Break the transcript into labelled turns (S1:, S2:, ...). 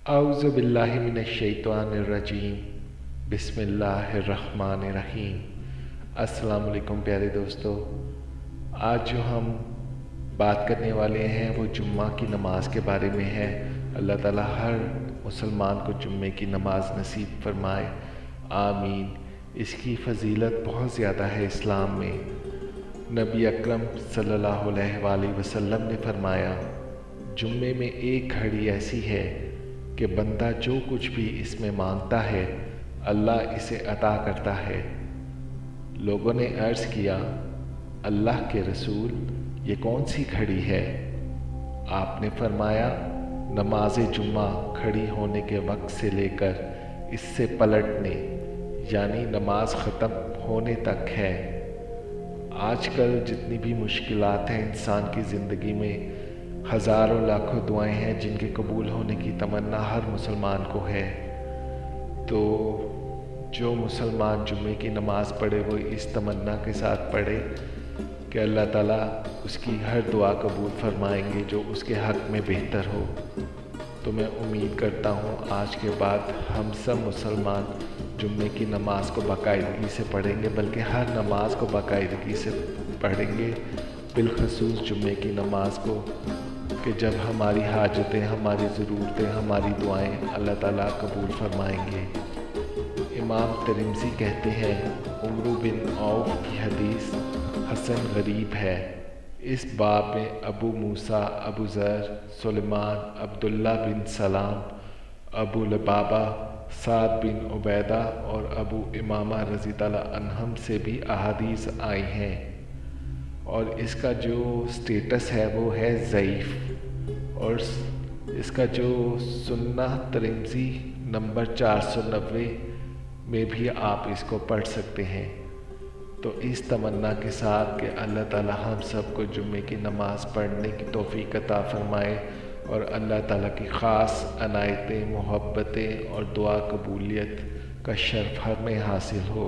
S1: اعوذ باللہ من الشیطان الرجیم بسم اللہ الرحمن الرحیم۔ السلام علیکم پیارے دوستو، آج جو ہم بات کرنے والے ہیں وہ جمعہ کی نماز کے بارے میں ہے۔ اللہ تعالیٰ ہر مسلمان کو جمعے کی نماز نصیب فرمائے، آمین۔ اس کی فضیلت بہت زیادہ ہے اسلام میں۔ نبی اکرم صلی اللہ علیہ وآلہ وسلم نے فرمایا، جمعے میں ایک گھڑی ایسی ہے کہ بندہ جو کچھ بھی اس میں مانگتا ہے اللہ اسے عطا کرتا ہے۔ لوگوں نے عرض کیا، اللہ کے رسول یہ کون سی گھڑی ہے؟ آپ نے فرمایا، نماز جمعہ کھڑی ہونے کے وقت سے لے کر اس سے پلٹنے یعنی نماز ختم ہونے تک ہے۔ آج کل جتنی بھی مشکلات ہیں انسان کی زندگی میں، ہزاروں لاکھوں دعائیں ہیں جن کے قبول ہونے کی تمنا ہر مسلمان کو ہے۔ تو جو مسلمان جمعے کی نماز پڑھے وہ اس تمنا کے ساتھ پڑھے کہ اللہ تعالیٰ اس کی ہر دعا قبول فرمائیں گے جو اس کے حق میں بہتر ہو۔ تو میں امید کرتا ہوں آج کے بعد ہم سب مسلمان جمعے کی نماز کو باقاعدگی سے پڑھیں گے، بلکہ ہر نماز کو باقاعدگی سے پڑھیں گے، بالخصوص جمعے کی نماز کو، کہ جب ہماری حاجتیں، ہماری ضرورتیں، ہماری دعائیں اللہ تعالیٰ قبول فرمائیں گے۔ امام ترمذی کہتے ہیں، عمرو بن عوف کی حدیث حسن غریب ہے۔ اس باب میں ابو موسیٰ، ابو ذر، سلیمان، عبداللہ بن سلام، ابو لبابہ، سعد بن عبیدہ اور ابو امامہ رضی اللہ عنہم سے بھی احادیث آئی ہیں، اور اس کا جو سٹیٹس ہے وہ ہے ضعیف، اور اس کا جو سنہ ترمذی نمبر 490 میں بھی آپ اس کو پڑھ سکتے ہیں۔ تو اس تمنا کے ساتھ کہ اللہ تعالیٰ ہم سب کو جمعے کی نماز پڑھنے کی توفیق عطا فرمائے اور اللہ تعالیٰ کی خاص عنایتیں، محبتیں اور دعا قبولیت کا شرف ہمیں حاصل ہو۔